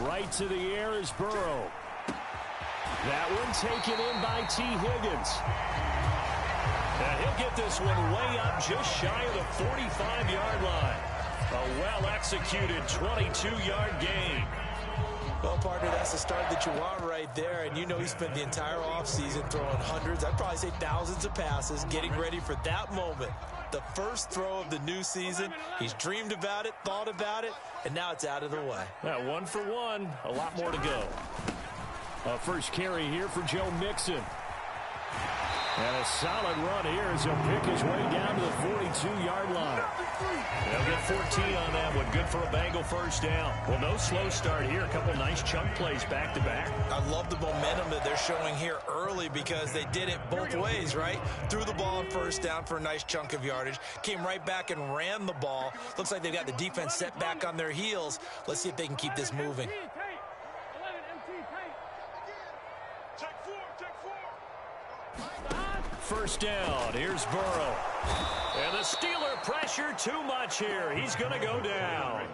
Right to the air is Burrow. That one taken in by T. Higgins. And he'll get this one way up just shy of the 45-yard line. A well-executed 22-yard gain. Well, partner, that's the start that you want right there. And you know he spent the entire offseason throwing hundreds, I'd probably say thousands of passes, getting ready for that moment. The first throw of the new season. He's dreamed about it, thought about it, and now it's out of the way. Yeah, 1 for 1. A lot more to go. First carry here for Joe Mixon. And a solid run here as he'll pick his way down to the 42-yard line. They'll get 14 on that one. Good for a Bengal first down. Well, no slow start here. A couple nice chunk plays back-to-back. I love the momentum that they're showing here early because they did it both ways, right? Threw the ball on first down for a nice chunk of yardage. Came right back and ran the ball. Looks like they've got the defense set back on their heels. Let's see if they can keep this moving. First down. Here's Burrow. And the Steeler pressure too much here. He's going to go down.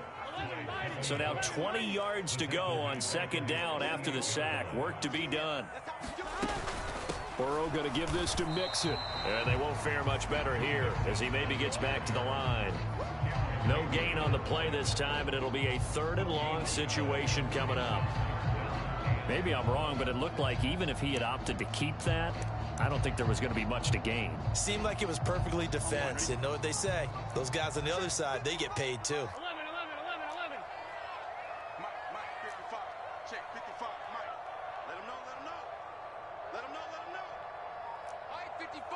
So now 20 yards to go on second down after the sack. Work to be done. Burrow going to give this to Mixon. And they won't fare much better here as he maybe gets back to the line. No gain on the play this time, and it'll be a 3rd and long situation coming up. Maybe I'm wrong, but it looked like even if he had opted to keep that, I don't think there was going to be much to gain. Seemed like it was perfectly defense. And know what they say? Those guys on the other side, they get paid too. 11. Mike, 55. Check 55. Mike. Let him know. Mike 55.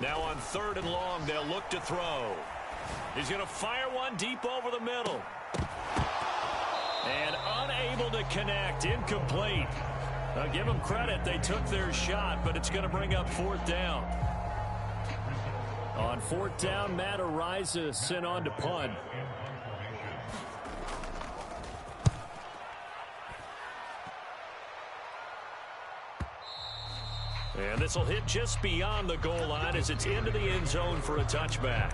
Now on 3rd and long, they'll look to throw. He's going to fire one deep over the middle. And unable to connect. Incomplete. Give them credit. They took their shot, but it's going to bring up 4th down. On 4th down, Matt Araiza sent on to punt. And this will hit just beyond the goal line as it's into the end zone for a touchback.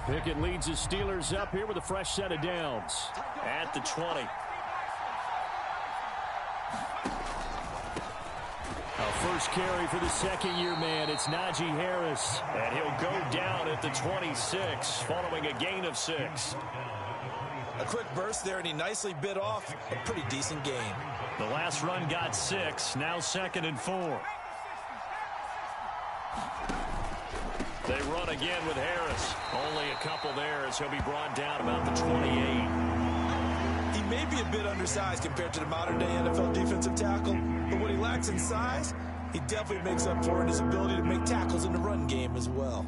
Pickett leads his Steelers up here with a fresh set of downs at the 20. First carry for the second-year man. It's Najee Harris. And he'll go down at the 26 following a gain of 6. A quick burst there, and he nicely bit off a pretty decent gain. The last run got 6. Now 2nd and 4. They run again with Harris. Only a couple there as he'll be brought down about the 28. He may be a bit undersized compared to the modern-day NFL defensive tackle, but what he lacks in size, he definitely makes up for in his ability to make tackles in the run game as well.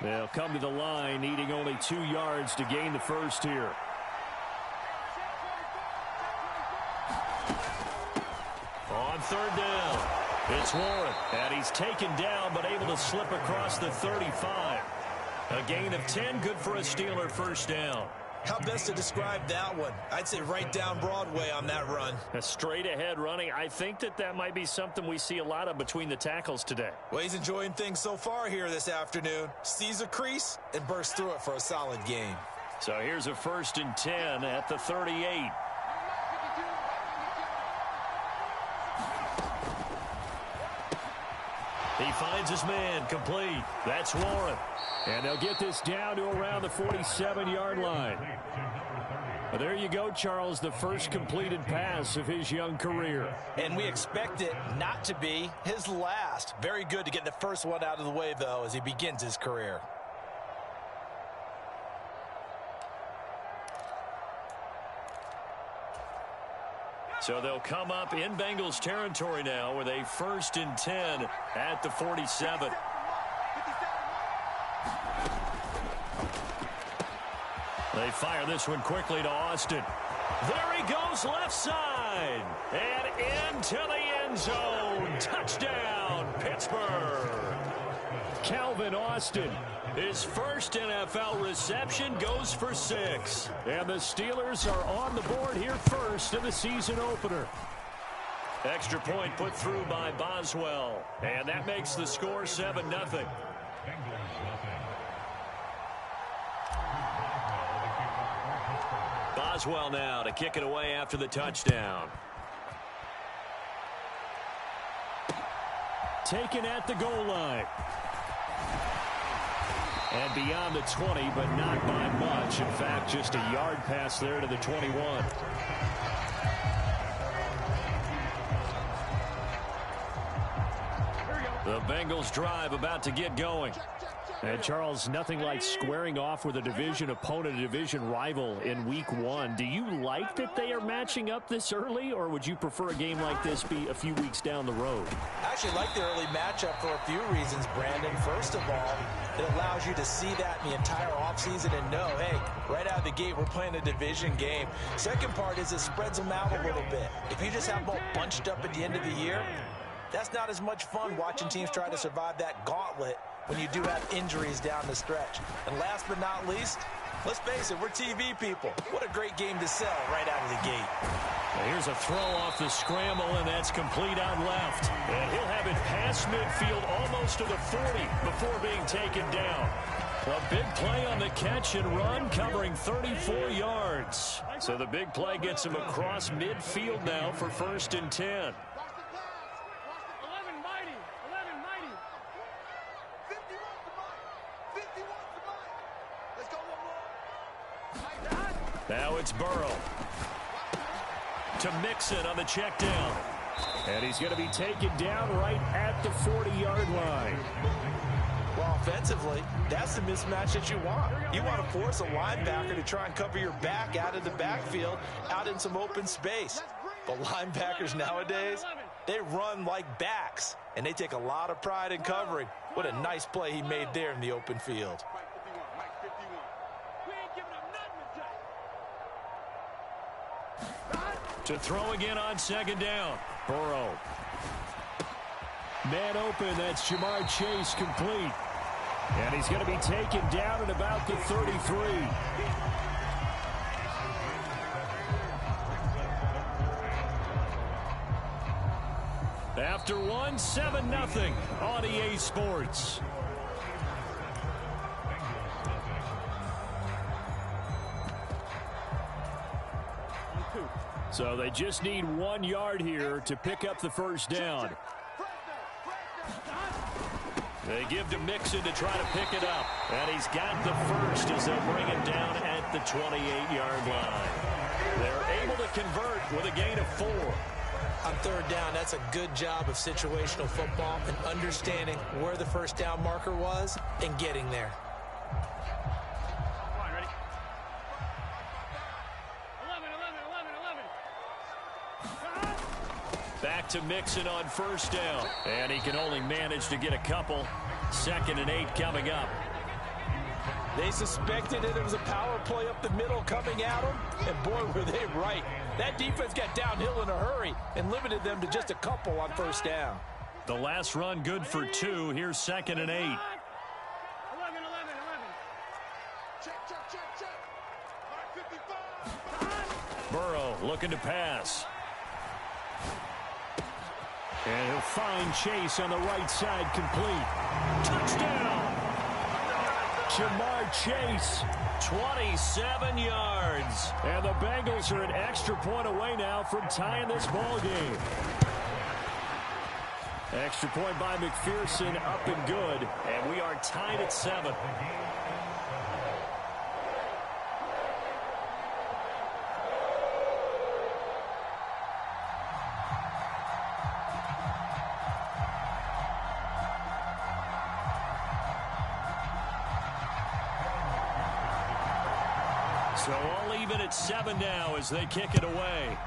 They'll come to the line, needing only 2 yards to gain the first here. On 3rd down, it's Warren, and he's taken down but able to slip across the 35. A gain of 10, good for a Steeler first down. How best to describe that one? I'd say right down Broadway on that run. A straight-ahead running. I think that might be something we see a lot of between the tackles today. Well, he's enjoying things so far here this afternoon. Sees a crease and bursts through it for a solid gain. So here's a 1st and 10 at the 38. He finds his man, complete. That's Warren. And they'll get this down to around the 47-yard line. Well, there you go, Charles, the first completed pass of his young career. And we expect it not to be his last. Very good to get the first one out of the way, though, as he begins his career. So they'll come up in Bengals territory now with a 1st and 10 at the 47. They fire this one quickly to Austin. There he goes left side. And into the end zone. Touchdown, Pittsburgh. Calvin Austin, his first NFL reception, goes for 6. And the Steelers are on the board here first in the season opener. Extra point put through by Boswell. And that makes the score 7-0. Boswell now to kick it away after the touchdown. Taken at the goal line. And beyond the 20, but not by much. In fact, just a yard pass there to the 21. The Bengals drive about to get going. And Charles, nothing like squaring off with a division opponent, a division rival in week 1. Do you like that they are matching up this early, or would you prefer a game like this be a few weeks down the road? I actually like the early matchup for a few reasons, Brandon. First of all, it allows you to see that in the entire offseason and know, hey, right out of the gate, we're playing a division game. Second part is it spreads them out a little bit. If you just have them all bunched up at the end of the year, that's not as much fun watching teams try to survive that gauntlet when you do have injuries down the stretch. And last but not least, let's face it, we're TV people. What a great game to sell right out of the gate. Well, here's a throw off the scramble, and that's complete out left. And he'll have it past midfield almost to the 40 before being taken down. A big play on the catch and run, covering 34 yards. So the big play gets him across midfield now for 1st and 10. Now it's Burrow to Mixon on the check down. And he's going to be taken down right at the 40-yard line. Well, offensively, that's the mismatch that you want. You want to force a linebacker to try and cover your back out of the backfield, out in some open space. But linebackers nowadays, they run like backs, and they take a lot of pride in covering. What a nice play he made there in the open field. To throw again on 2nd down. Burrow. Man open, that's Jamar Chase complete. And he's going to be taken down at about the 33. After one, 7-0 on EA Sports. So they just need 1 yard here to pick up the 1st down. They give to Mixon to try to pick it up. And he's got the 1st as they'll bring it down at the 28-yard line. They're able to convert with a gain of 4. On 3rd down, that's a good job of situational football and understanding where the 1st down marker was and getting there. Back to Mixon on 1st down. And he can only manage to get a couple. 2nd and 8 coming up. They suspected it was a power play up the middle coming at them. And boy, were they right. That defense got downhill in a hurry and limited them to just a couple on 1st down. The last run good for 2. Here's 2nd and 8. 11. Check. All right, 55. Burrow looking to pass. And he'll find Chase on the right side complete. Touchdown! Jamar Chase, 27 yards. And the Bengals are an extra point away now from tying this ball game. Extra point by McPherson, up and good. And we are tied at 7. So all even at 7 now as they kick it away.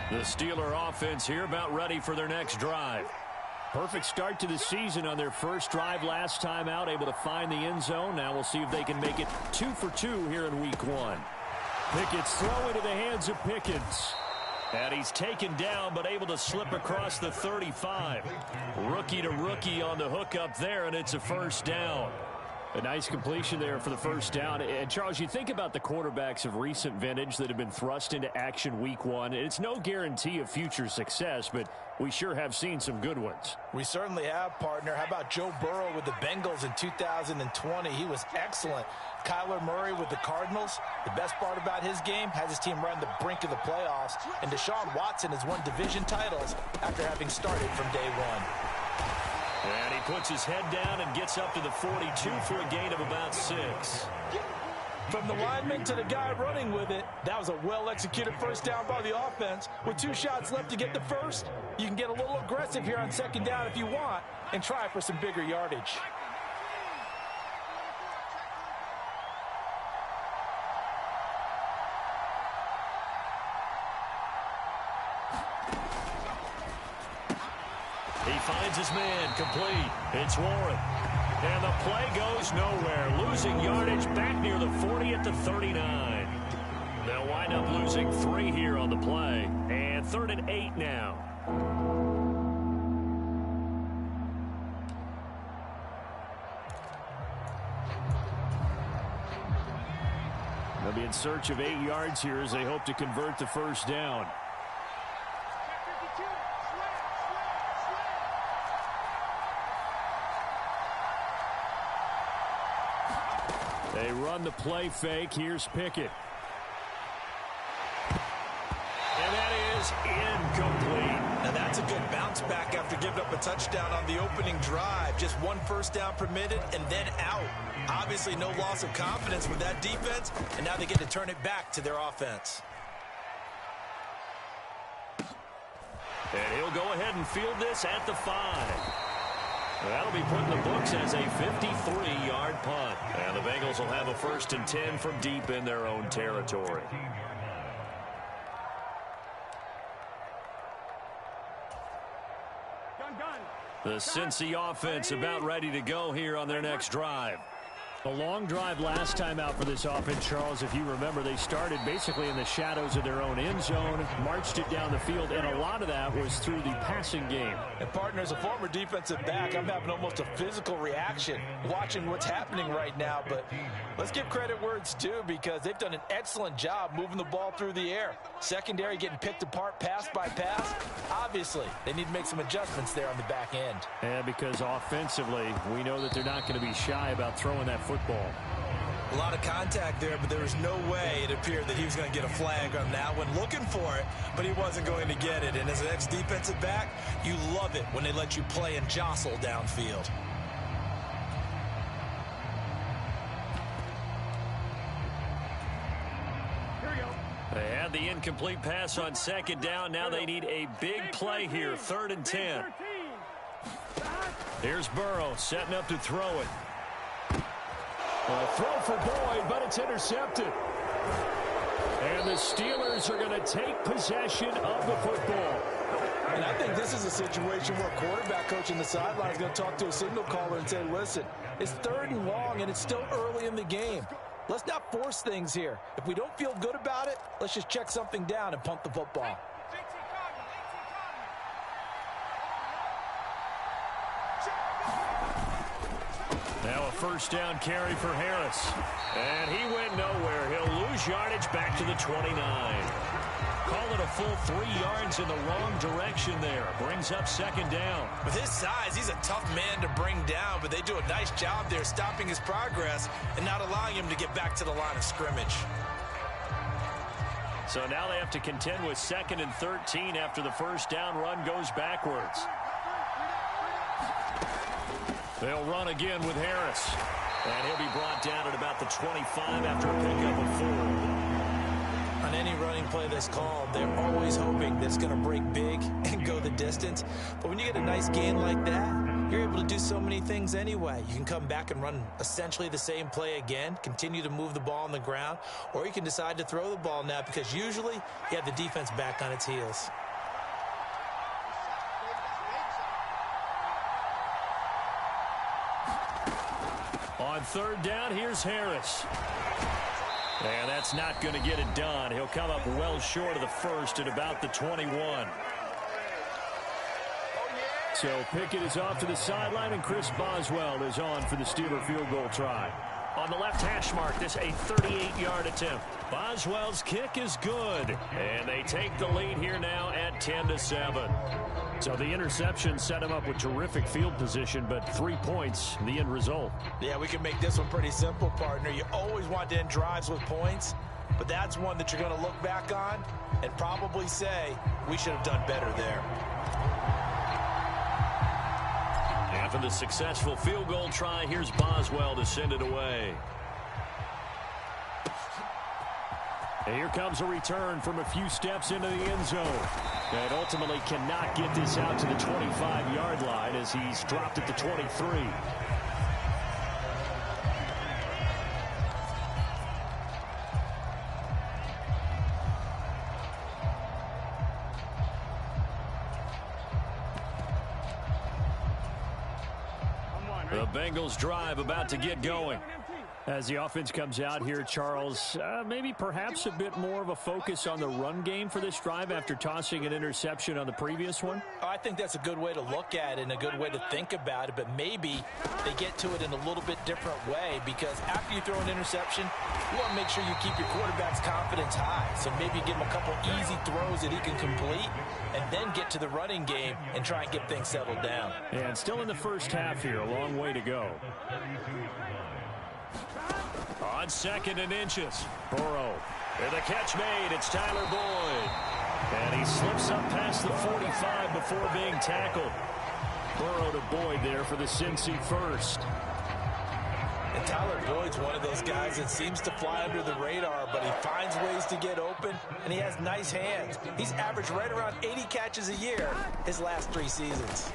The Steeler offense here about ready for their next drive. Perfect start to the season on their first drive last time out, able to find the end zone. Now we'll see if they can make it 2 for 2 here in week 1. Pickett's throw into the hands of Pickens. And he's taken down, but able to slip across the 35. Rookie to rookie on the hookup there, and it's a first down. A nice completion there for the first down. And, Charles, you think about the quarterbacks of recent vintage that have been thrust into action week 1. It's no guarantee of future success, but we sure have seen some good ones. We certainly have, partner. How about Joe Burrow with the Bengals in 2020? He was excellent. Kyler Murray with the Cardinals. The best part about his game, has his team right on the brink of the playoffs. And Deshaun Watson has won division titles after having started from day 1. And he puts his head down and gets up to the 42 for a gain of about 6. From the lineman to the guy running with it, that was a well-executed first down by the offense. With 2 shots left to get the first, you can get a little aggressive here on second down if you want and try for some bigger yardage. He finds his man, complete. It's Warren. And the play goes nowhere. Losing yardage back near the 40 at the 39. They'll wind up losing 3 here on the play. And 3rd and 8 now. They'll be in search of 8 yards here as they hope to convert the first down. They run the play fake. Here's Pickett. And that is incomplete. Now that's a good bounce back after giving up a touchdown on the opening drive. Just 1 first down permitted and then out. Obviously no loss of confidence with that defense, and now they get to turn it back to their offense. And he'll go ahead and field this at the 5. That'll be put in the books as a 53-yard punt. And the Bengals will have a 1st and 10 from deep in their own territory. The Cincy offense about ready to go here on their next drive. A long drive last time out for this offense, Charles. If you remember, they started basically in the shadows of their own end zone, marched it down the field, and a lot of that was through the passing game. And, partner, as a former defensive back, I'm having almost a physical reaction watching what's happening right now. But let's give credit where it's due, because they've done an excellent job moving the ball through the air. Secondary getting picked apart pass by pass. Obviously, they need to make some adjustments there on the back end. And because offensively, we know that they're not going to be shy about throwing that football. A lot of contact there, but there was no way it appeared that he was going to get a flag on that one. Looking for it, but he wasn't going to get it. And as an ex-defensive back, you love it when they let you play and jostle downfield. They had the incomplete pass on second down. Now they need a big play here, 3rd and 10. Here's Burrow setting up to throw it. A throw for Boyd, but it's intercepted. And the Steelers are going to take possession of the football. And I think this is a situation where a quarterback coach in the sideline is going to talk to a signal caller and say, listen, it's 3rd and long and it's still early in the game. Let's not force things here. If we don't feel good about it, let's just check something down and punt the football. Now a first down carry for Harris. And he went nowhere. He'll lose yardage back to the 29. Call it a full 3 yards in the wrong direction there. Brings up second down. With his size, he's a tough man to bring down, but they do a nice job there stopping his progress and not allowing him to get back to the line of scrimmage. So now they have to contend with 2nd and 13 after the first down run goes backwards. They'll run again with Harris. And he'll be brought down at about the 25 after a pickup of 4. On any running play that's called, they're always hoping that it's going to break big and go the distance. But when you get a nice gain like that, you're able to do so many things anyway. You can come back and run essentially the same play again, continue to move the ball on the ground, or you can decide to throw the ball now because usually you have the defense back on its heels. On third down, here's Harris. And that's not going to get it done. He'll come up well short of the first at about the 21. So Pickett is off to the sideline, and Chris Boswell is on for the Steeler field goal try. On the left hash mark, this a 38-yard attempt. Boswell's kick is good, and they take the lead here now at 10-7. So the interception set him up with terrific field position, but 3 points, the end result. Yeah, we can make this one pretty simple, partner. You always want to end drives with points, but that's one that you're going to look back on and probably say, we should have done better there. After the successful field goal try, here's Boswell to send it away. And here comes a return from a few steps into the end zone. And ultimately cannot get this out to the 25-yard line as he's dropped at the 23. The Bengals drive about to get going. As the offense comes out here, Charles, maybe perhaps a bit more of a focus on the run game for this drive after tossing an interception on the previous one? I think that's a good way to look at it and a good way to think about it, but maybe they get to it in a little bit different way because after you throw an interception, you want to make sure you keep your quarterback's confidence high. So maybe give him a couple easy throws that he can complete and then get to the running game and try and get things settled down. And still in the first half here, a long way to go. On 2nd and inches, Burrow. And the catch made, it's Tyler Boyd. And he slips up past the 45 before being tackled. Burrow to Boyd there for the Cincy first. And Tyler Boyd's one of those guys that seems to fly under the radar, but he finds ways to get open, and he has nice hands. He's averaged right around 80 catches a year his last 3 seasons.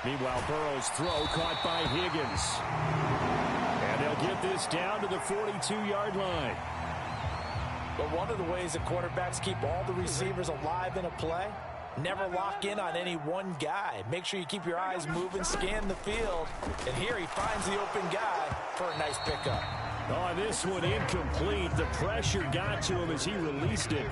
Meanwhile, Burrow's throw caught by Higgins. And they'll get this down to the 42-yard line. But one of the ways that quarterbacks keep all the receivers alive in a play, never lock in on any one guy. Make sure you keep your eyes moving, scan the field. And here he finds the open guy for a nice pickup. Oh, this one incomplete. The pressure got to him as he released it.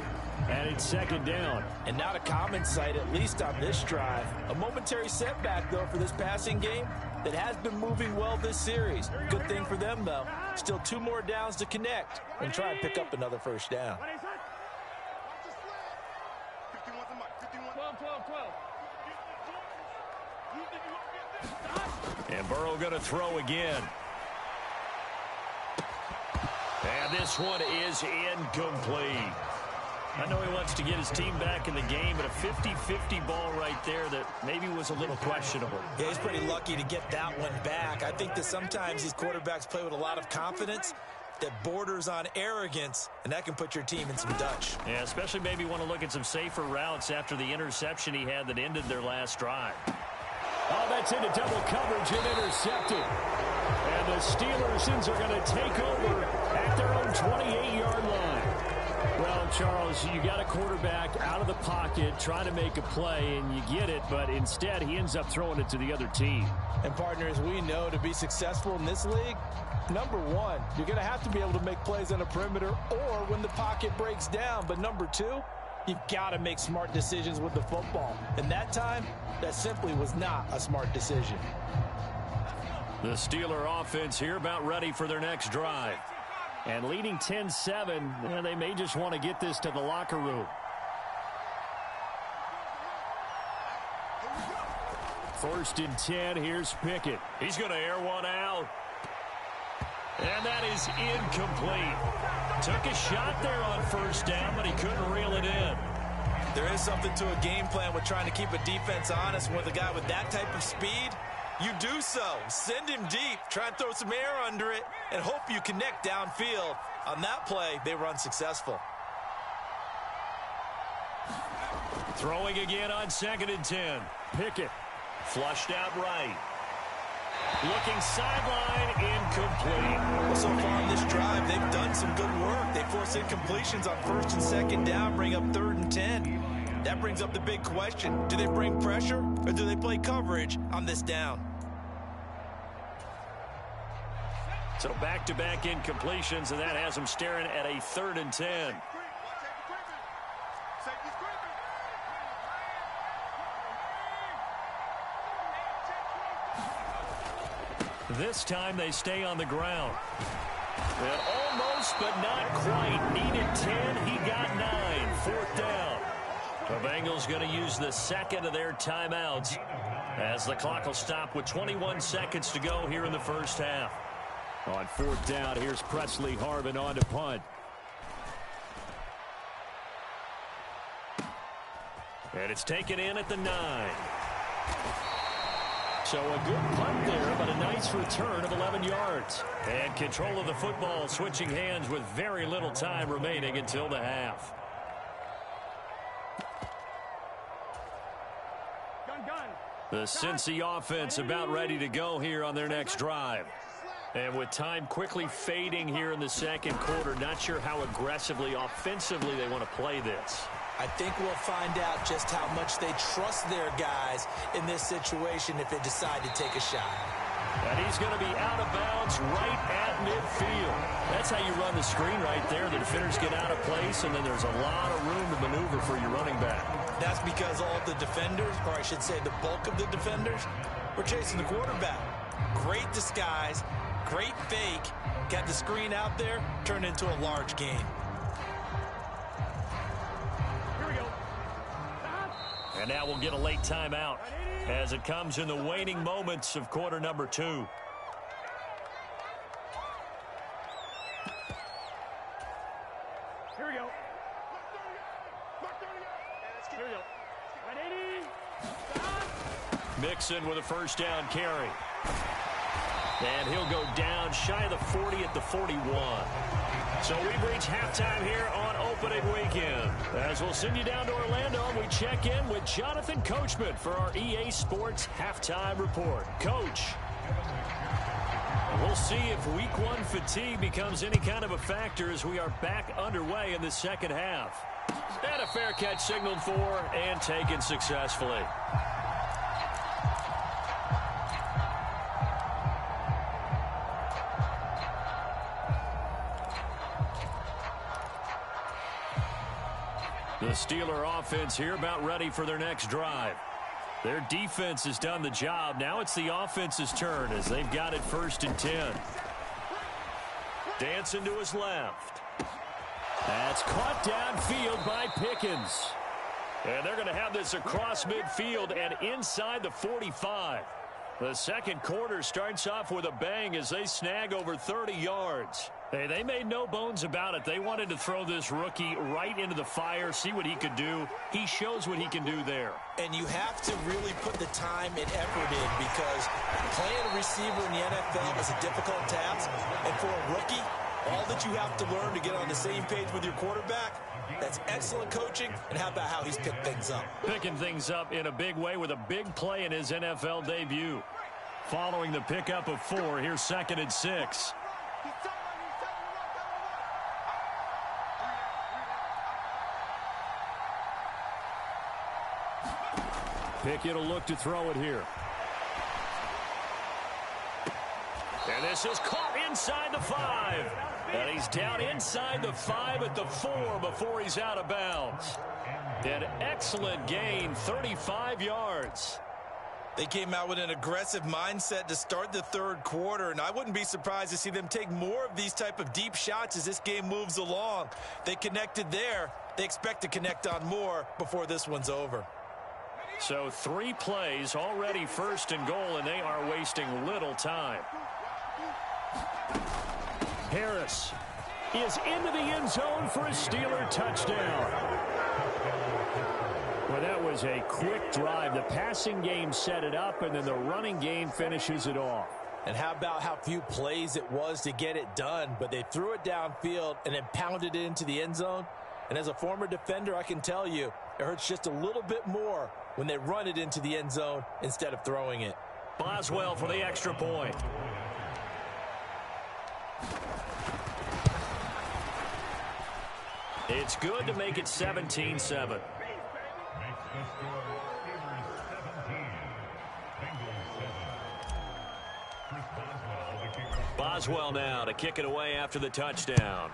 And it's 2nd down. And not a common sight, at least on this drive. A momentary setback, though, for this passing game that has been moving well this series. Good thing for them, though. Still 2 more downs to connect and try and pick up another first down. 12. And Burrow going to throw again. And this one is incomplete. I know he wants to get his team back in the game, but a 50-50 ball right there that maybe was a little questionable. Yeah, he's pretty lucky to get that one back. I think that sometimes these quarterbacks play with a lot of confidence that borders on arrogance, and that can put your team in some Dutch. Yeah, especially maybe want to look at some safer routes after the interception he had that ended their last drive. Oh, that's into double coverage and intercepted. And the Steelers are going to take over at their own 28-yard line. Well, Charles, you got a quarterback out of the pocket trying to make a play, and you get it, but instead he ends up throwing it to the other team. And partners, we know to be successful in this league, number one, you're going to have to be able to make plays on the perimeter or when the pocket breaks down. But number two, you've got to make smart decisions with the football. And that time, that simply was not a smart decision. The Steeler offense here about ready for their next drive. And leading 10-7, they may just want to get this to the locker room. 1st and 10, here's Pickett. He's going to air one out. And that is incomplete. Took a shot there on 1st down, but he couldn't reel it in. There is something to a game plan with trying to keep a defense honest. With a guy with that type of speed, you do so. Send him deep, try and throw some air under it, and hope you connect downfield. On that play, they were unsuccessful. Throwing again on 2nd and 10. Pickett flushed out right. Looking sideline, incomplete. Well, so far on this drive, they've done some good work. They force incompletions on 1st and 2nd down, bring up 3rd and 10. That brings up the big question. Do they bring pressure or do they play coverage on this down? So back-to-back incompletions, and that has them staring at a 3rd and 10. This time they stay on the ground. And almost, but not quite. Needed 10. He got 9. 4th down. The Bengals going to use the second of their timeouts as the clock will stop with 21 seconds to go here in the first half. On 4th down, here's Presley Harvin on to punt. And it's taken in at the 9. So a good punt there, but a nice return of 11 yards. And control of the football switching hands with very little time remaining until the half. The Cincy offense about ready to go here on their next drive. And with time quickly fading here in the second quarter, not sure how aggressively, offensively they want to play this. I think we'll find out just how much they trust their guys in this situation if they decide to take a shot. And he's going to be out of bounds right at midfield. That's how you run the screen right there. The defenders get out of place, and then there's a lot of room to maneuver for your running back. That's because all of the defenders, or I should say the bulk of the defenders, were chasing the quarterback. Great disguise, great fake, got the screen out there, turned into a large gain. And now we'll get a late timeout as it comes in the waning moments of quarter number 2. Here we go. Here we go. 180. Mixon with a first down carry. And he'll go down shy of the 40 at the 41. So we've reached halftime here on opening weekend. As we'll send you down to Orlando, we check in with Jonathan Coachman for our EA Sports Halftime Report. Coach, we'll see if week 1 fatigue becomes any kind of a factor as we are back underway in the second half. And a fair catch signaled for and taken successfully. The Steeler offense here about ready for their next drive. Their defense has done the job. Now it's the offense's turn as they've got it 1st and 10. Dancing to his left. That's caught downfield by Pickens. And they're going to have this across midfield and inside the 45. The second quarter starts off with a bang as they snag over 30 yards. Hey, they made no bones about it. They wanted to throw this rookie right into the fire, see what he could do. He shows what he can do there. And you have to really put the time and effort in because playing a receiver in the NFL is a difficult task. And for a rookie, all that you have to learn to get on the same page with your quarterback, that's excellent coaching. And how about how he's picked things up? Picking things up in a big way with a big play in his NFL debut. Following the pickup of 4, here's 2nd and 6. Pickett will look to throw it here. And this is caught inside the 5. And he's down inside the 5 at the 4 before he's out of bounds. An excellent gain, 35 yards. They came out with an aggressive mindset to start the third quarter, and I wouldn't be surprised to see them take more of these type of deep shots as this game moves along. They connected there. They expect to connect on more before this one's over. So 3 plays, already 1st and goal, and they are wasting little time. Harris is into the end zone for a Steeler touchdown. Well, that was a quick drive. The passing game set it up, and then the running game finishes it off. And how about how few plays it was to get it done, but they threw it downfield and then pounded it into the end zone. And as a former defender, I can tell you, it hurts just a little bit more when they run it into the end zone instead of throwing it. Boswell for the extra point. It's good to make it 17-7. Boswell now to kick it away after the touchdown.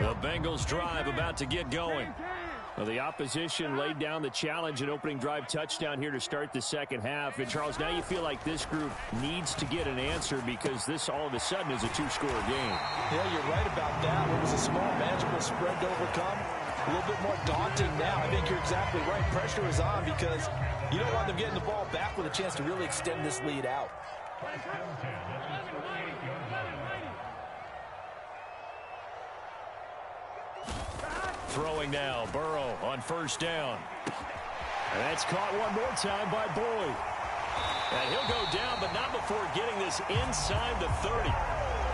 The Bengals drive about to get going. Well, the opposition laid down the challenge and opening drive touchdown here to start the second half. And, Charles, now you feel like this group needs to get an answer because this all of a sudden is a two-score game. Yeah, you're right about that. What was a small, manageable spread to overcome? A little bit more daunting now. I think you're exactly right. Pressure is on because you don't want them getting the ball back with a chance to really extend this lead out. Throwing now, Burrow on first down. And that's caught one more time by Boyd. And he'll go down, but not before getting this inside the 30.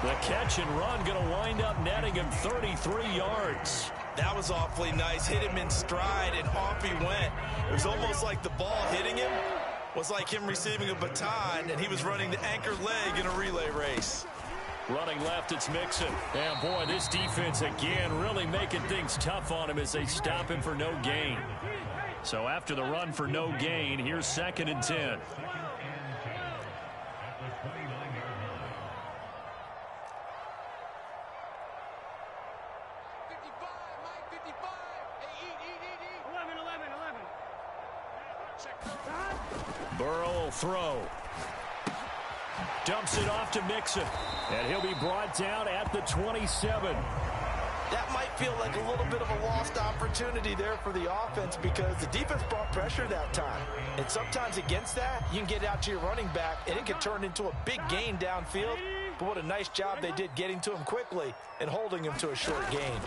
The catch and run going to wind up netting him 33 yards. That was awfully nice. Hit him in stride, and off he went. It was almost like the ball hitting him was like him receiving a baton, and he was running the anchor leg in a relay race. Running left, it's Mixon. And, boy, this defense again really making things tough on him as they stop him for no gain. So after the run for no gain, here's 2nd and 10. Burrow will throw. Dumps it off to Mixon. And he'll be brought down at the 27. That might feel like a little bit of a lost opportunity there for the offense because the defense brought pressure that time. And sometimes against that, you can get out to your running back, and it can turn into a big gain downfield. But what a nice job they did getting to him quickly and holding him to a short gain.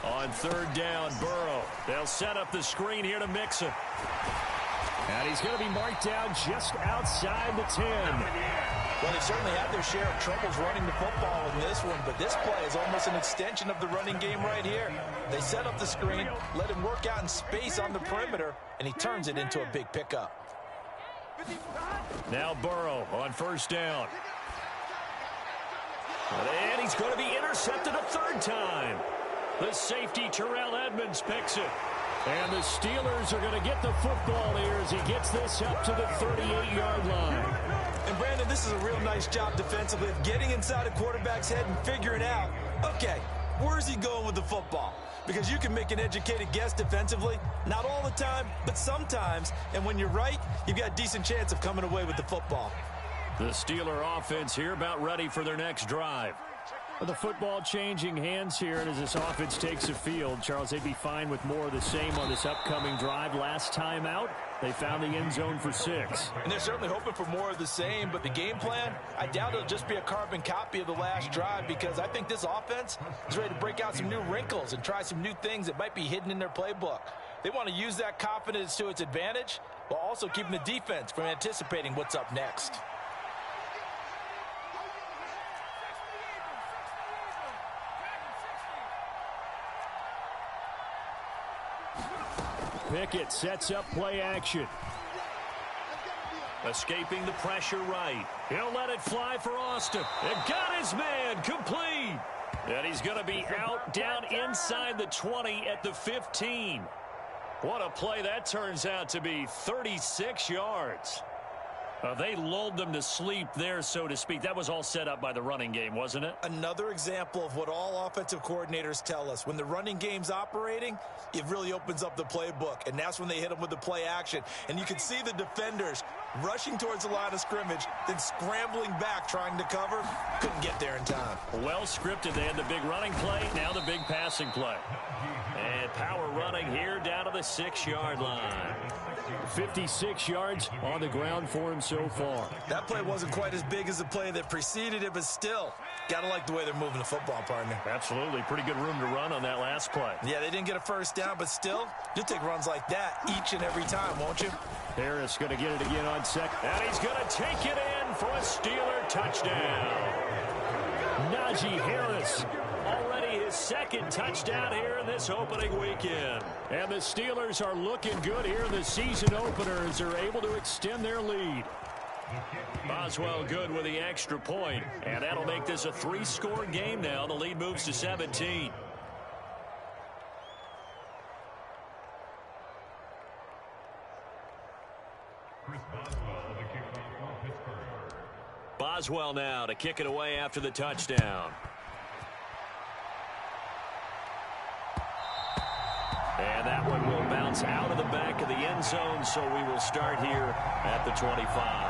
On 3rd down, Burrow. They'll set up the screen here to Mixon. And he's going to be marked down just outside the 10. Well, they certainly had their share of troubles running the football in this one, but this play is almost an extension of the running game right here. They set up the screen, let him work out in space on the perimeter, and he turns it into a big pickup. Now Burrow on 1st down. And he's going to be intercepted a 3rd time. The safety, Terrell Edmonds, picks it. And the Steelers are going to get the football here as he gets this up to the 38-yard line. And, Brandon, this is a real nice job defensively of getting inside a quarterback's head and figuring out, okay, where's he going with the football? Because you can make an educated guess defensively, not all the time, but sometimes. And when you're right, you've got a decent chance of coming away with the football. The Steeler offense here about ready for their next drive. Well, the football changing hands here, and as this offense takes the field, Charles, they'd be fine with more of the same on this upcoming drive. Last time out, they found the end zone for 6. And they're certainly hoping for more of the same, but the game plan, I doubt it'll just be a carbon copy of the last drive because I think this offense is ready to break out some new wrinkles and try some new things that might be hidden in their playbook. They want to use that confidence to its advantage while also keeping the defense from anticipating what's up next. Pickett sets up play action. Escaping the pressure right. He'll let it fly for Austin. And got his man complete. And he's going to be out down inside the 20 at the 15. What a play that turns out to be. 36 yards. They lulled them to sleep there, so to speak. That was all set up by the running game, wasn't it? Another example of what all offensive coordinators tell us. When the running game's operating, it really opens up the playbook, and that's when they hit them with the play action. And you can see the defenders rushing towards the line of scrimmage, then scrambling back trying to cover. Couldn't get there in time. Well scripted. They had the big running play, now the big passing play. And power running here down to the 6-yard line. 56 yards on the ground for him so far. That play wasn't quite as big as the play that preceded it, but still, Gotta like the way they're moving the football, partner. Absolutely. Pretty good room to run on that last play. Yeah, they didn't get a first down, but still, you'll take runs like that each and every time, won't you? Harris going to get it again on second. And he's going to take it in for a Steeler touchdown. Najee Harris. Already his second touchdown here in this opening weekend. And the Steelers are looking good here in the season opener as they're able to extend their lead. Boswell good with the extra point, and that'll make this a 3-score game now. The lead moves to 17. Boswell now to kick it away after the touchdown. And that one will bounce out of the back of the end zone, so we will start here at the 25.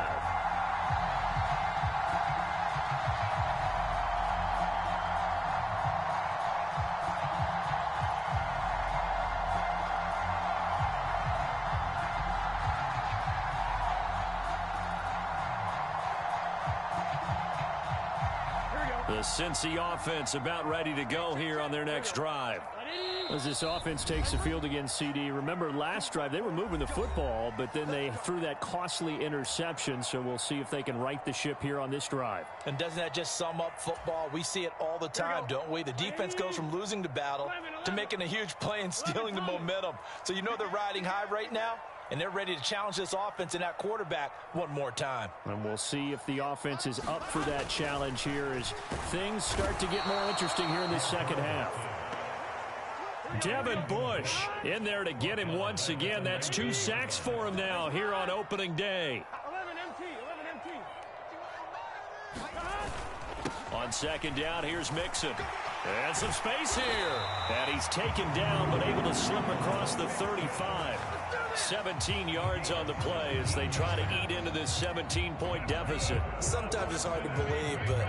The Cincy offense about ready to go here on their next drive. As this offense takes the field against CD, remember last drive they were moving the football, but then they threw that costly interception, so we'll see if they can right the ship here on this drive. And doesn't that just sum up football? We see it all the time, don't we? The defense goes from losing the battle to making a huge play and stealing the momentum. So you know they're riding high right now, and they're ready to challenge this offense and that quarterback one more time. And we'll see if the offense is up for that challenge here as things start to get more interesting here in this second half. Devin Bush in there to get him once again. That's 2 sacks for him now here on opening day. 11 MT. On second down, here's Mixon. And some space here. And he's taken down but able to slip across the 35. 17 yards on the play as they try to eat into this 17-point deficit. Sometimes it's hard to believe, but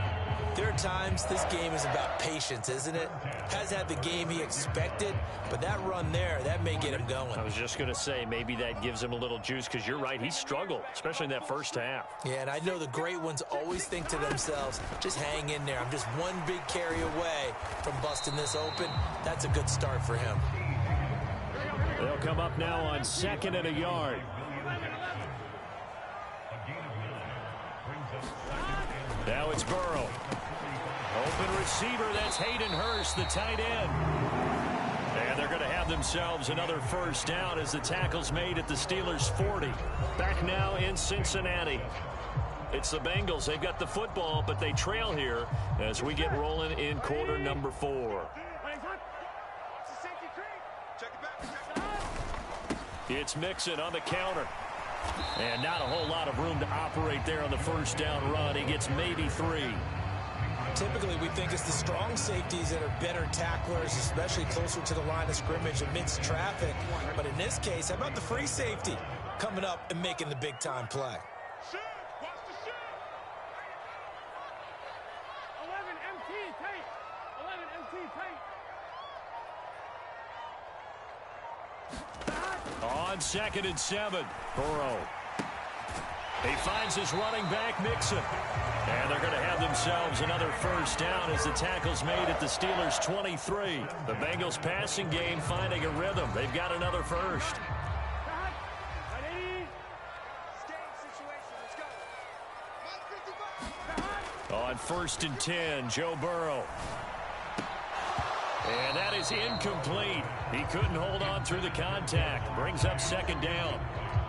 there are times this game is about patience, isn't it? Has had the game he expected, but that run there, that may get him going. I was just going to say, maybe that gives him a little juice because you're right, he struggled, especially in that first half. Yeah, and I know the great ones always think to themselves, just hang in there. I'm just one big carry away from busting this open. That's a good start for him. They'll come up now on 2nd and a yard. Now it's Burrow. Open receiver, that's Hayden Hurst, the tight end. And they're going to have themselves another first down as the tackle's made at the Steelers' 40. Back now in Cincinnati. It's the Bengals. They've got the football, but they trail here as we get rolling in quarter number 4. It's Mixon on the counter. And not a whole lot of room to operate there on the first down run. He gets maybe 3. Typically, we think it's the strong safeties that are better tacklers, especially closer to the line of scrimmage amidst traffic. But in this case, how about the free safety coming up and making the big-time play? 11 MT tape. 11 MT tape. On 2nd and 7, Burrow. He finds his running back, Mixon. And they're going to have themselves another first down as the tackle's made at the Steelers' 23. The Bengals passing game finding a rhythm. They've got another first. On 1st and 10, Joe Burrow. And that is incomplete. He couldn't hold on through the contact. Brings up 2nd down.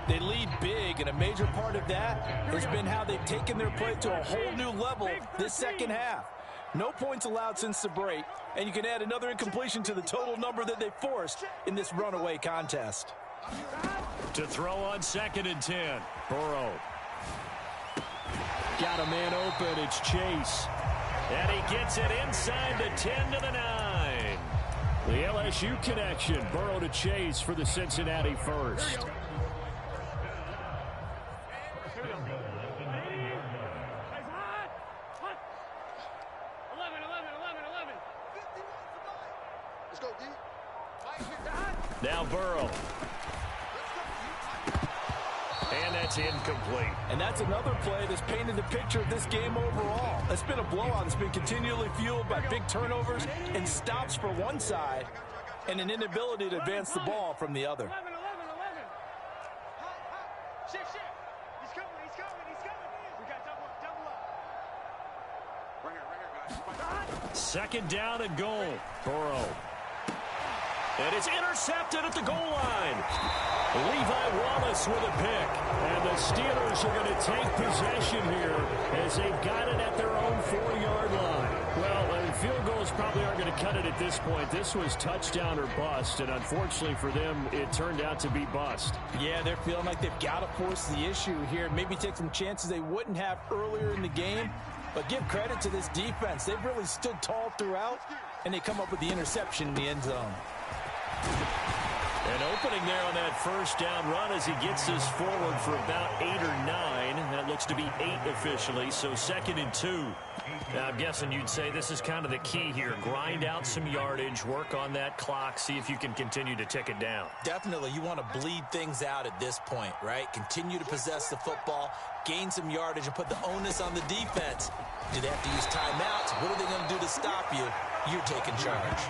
They lead big, and a major part of that has been how they've taken their play to a whole new level this second half. No points allowed since the break, and you can add another incompletion to the total number that they forced in this runaway contest. To throw on 2nd and 10, Burrow. Got a man open. It's Chase. And he gets it inside the 10 to the 9. The LSU connection. Burrow to Chase for the Cincinnati first. Now Burrow. And that's incomplete. And that's another play that's painted the picture of this game overall. It's been a blowout that's been continually fueled by big turnovers and stops for one side and an inability to advance the ball from the other. 11. Shift. He's coming. We got double up. Right here, guys. Second down and goal. Burrow. And it's intercepted at the goal line. Levi Wallace with a pick. And the Steelers are going to take possession here as they've got it at their own 4-yard line. Well, field goals probably aren't going to cut it at this point. This was touchdown or bust, and unfortunately for them, it turned out to be bust. Yeah, they're feeling like they've got to force the issue here. Maybe take some chances they wouldn't have earlier in the game. But give credit to this defense. They've really stood tall throughout, and they come up with the interception in the end zone. An opening there on that first down run as he gets this forward for about 8 or 9. That looks to be 8 officially, so 2nd and 2. Now, I'm guessing you'd say this is kind of the key here. Grind out some yardage, work on that clock, see if you can continue to tick it down. Definitely, you want to bleed things out at this point, right? Continue to possess the football, gain some yardage, and put the onus on the defense. Do they have to use timeouts? What are they going to do to stop you? You're taking charge.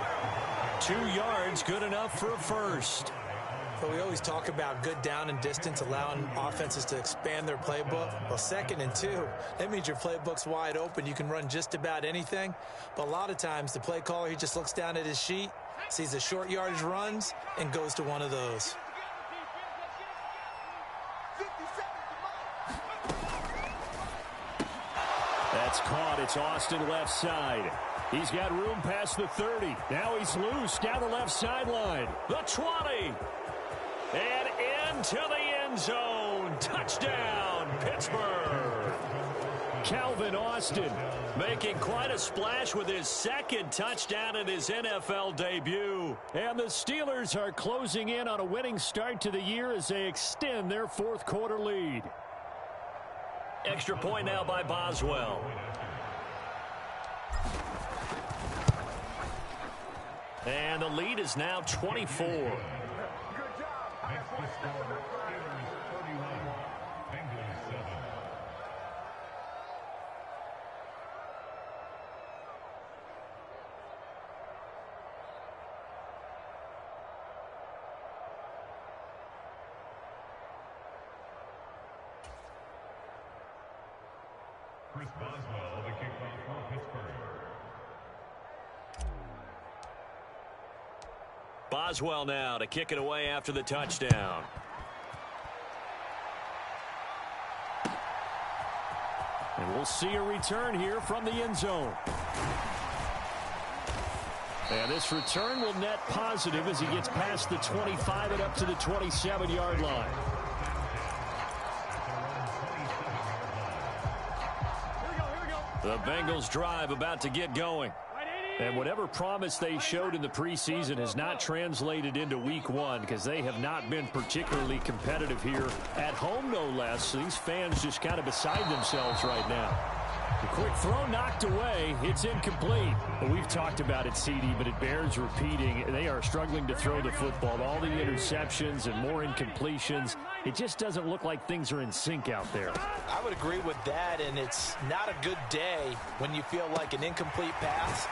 2 yards, good enough for a first. But we always talk about good down and distance, allowing offenses to expand their playbook. Well, 2nd and 2, that means your playbook's wide open. You can run just about anything. But a lot of times, the play caller, he just looks down at his sheet, sees the short yardage runs, and goes to one of those. That's caught. It's Austin left side. He's got room past the 30. Now he's loose down the left sideline. The 20. And into the end zone. Touchdown, Pittsburgh. Calvin Austin making quite a splash with his 2nd touchdown in his NFL debut. And the Steelers are closing in on a winning start to the year as they extend their 4th quarter lead. Extra point now by Boswell. And the lead is now 24. Good job. Next to score, Steelers 31, Bengals 7. Chris Boswell, the kickoff for Pittsburgh. Boswell now to kick it away after the touchdown. And we'll see a return here from the end zone. And this return will net positive as he gets past the 25 and up to the 27-yard line. The Bengals drive about to get going. And whatever promise they showed in the preseason has not translated into week 1 because they have not been particularly competitive here at home, no less. So these fans just kind of beside themselves right now. The quick throw knocked away. It's incomplete. Well, we've talked about it, CD, but it bears repeating. They are struggling to throw the football. All the interceptions and more incompletions. It just doesn't look like things are in sync out there. I would agree with that, and it's not a good day when you feel like an incomplete pass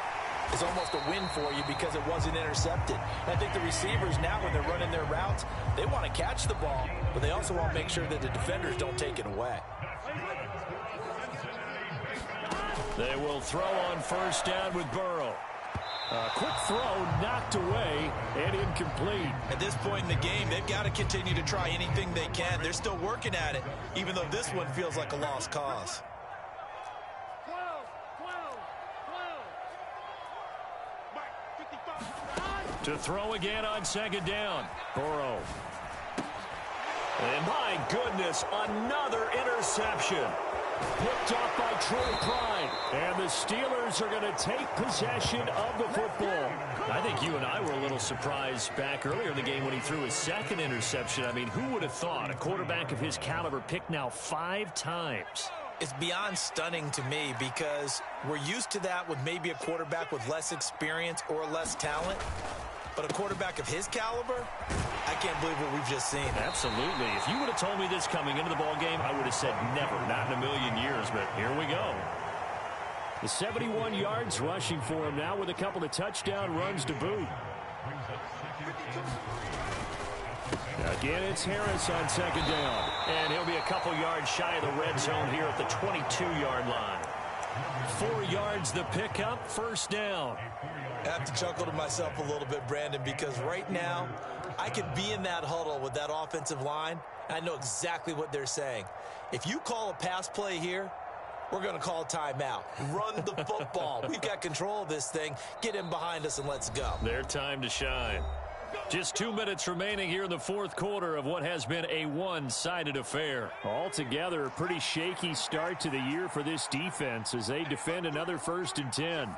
is almost a win for you because it wasn't intercepted. And I think the receivers now, when they're running their routes, they want to catch the ball, but they also want to make sure that the defenders don't take it away. They will throw on first down with Burrow. Quick throw knocked away and incomplete. At this point in the game, they've got to continue to try anything they can. They're still working at it, even though this one feels like a lost cause. 12. Mike, 55. To throw again on 2nd down. Burrow. And my goodness, another interception. Picked off by Troy Pride. And the Steelers are going to take possession of the football. I think you and I were a little surprised back earlier in the game when he threw his 2nd interception. I mean, who would have thought a quarterback of his caliber picked now 5 times? It's beyond stunning to me because we're used to that with maybe a quarterback with less experience or less talent. But a quarterback of his caliber, I can't believe what we've just seen. Absolutely. If you would have told me this coming into the ball game, I would have said never, not in a million years, but here we go. The 71 yards rushing for him now with a couple of touchdown runs to boot. Again, it's Harris on second down. And he'll be a couple yards shy of the red zone here at the 22-yard line. 4 yards the pickup, first down. I have to chuckle to myself a little bit, Brandon, because right now I could be in that huddle with that offensive line, and I know exactly what they're saying. If you call a pass play here, we're going to call timeout. Run the football. We've got control of this thing. Get in behind us and let's go. Their time to shine. Just 2 minutes remaining here in the fourth quarter of what has been a one-sided affair. Altogether, a pretty shaky start to the year for this defense as they defend another 1st and 10.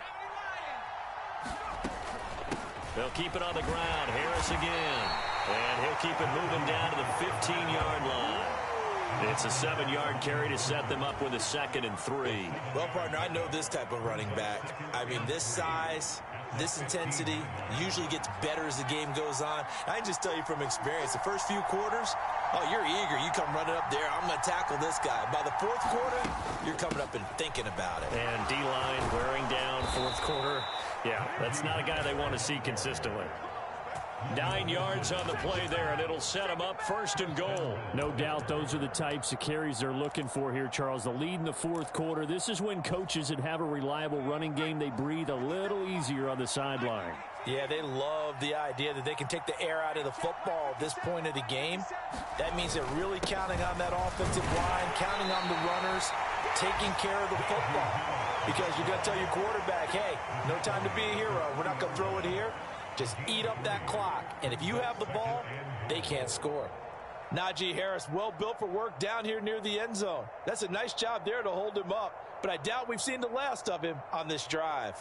They'll keep it on the ground. Harris again. And he'll keep it moving down to the 15-yard line. It's a 7-yard carry to set them up with a 2nd and 3. Well, partner, I know this type of running back. I mean, this size, this intensity usually gets better as the game goes on. I can just tell you from experience, the first few quarters, oh, you're eager. You come running up there. I'm going to tackle this guy. By the fourth quarter, you're coming up and thinking about it. And D-line wearing down fourth quarter. Yeah, that's not a guy they want to see consistently. 9 yards on the play there, and it'll set them up 1st and goal. No doubt those are the types of carries they're looking for here, Charles. The lead in the fourth quarter. This is when coaches that have a reliable running game, they breathe a little easier on the sideline. Yeah, they love the idea that they can take the air out of the football at this point of the game. That means they're really counting on that offensive line, counting on the runners, taking care of the football. Because you're going to tell your quarterback, hey, no time to be a hero. We're not going to throw it here. Just eat up that clock. And if you have the ball, they can't score. Najee Harris, well built for work down here near the end zone. That's a nice job there to hold him up. But I doubt we've seen the last of him on this drive.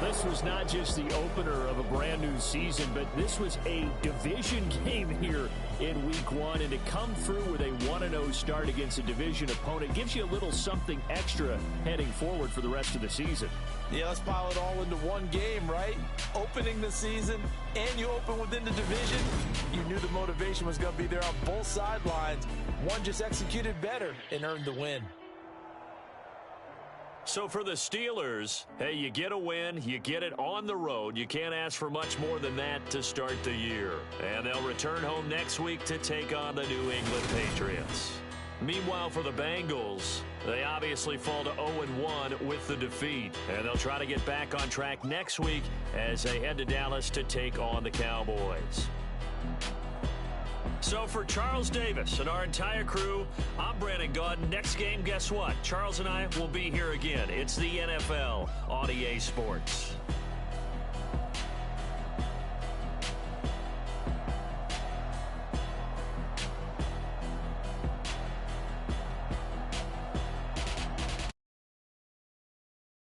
This was not just the opener of a brand new season, but this was a division game here in week 1. And to come through with a 1-0 start against a division opponent gives you a little something extra heading forward for the rest of the season. Yeah, let's pile it all into one game, right? Opening the season, and you open within the division. You knew the motivation was going to be there on both sidelines. One just executed better and earned the win. So for the Steelers, hey, you get a win, you get it on the road. You can't ask for much more than that to start the year. And they'll return home next week to take on the New England Patriots. Meanwhile, for the Bengals, they obviously fall to 0-1 with the defeat. And they'll try to get back on track next week as they head to Dallas to take on the Cowboys. So for Charles Davis and our entire crew, I'm Brandon Gaudin. Next game, guess what? Charles and I will be here again. It's the NFL on EA Sports.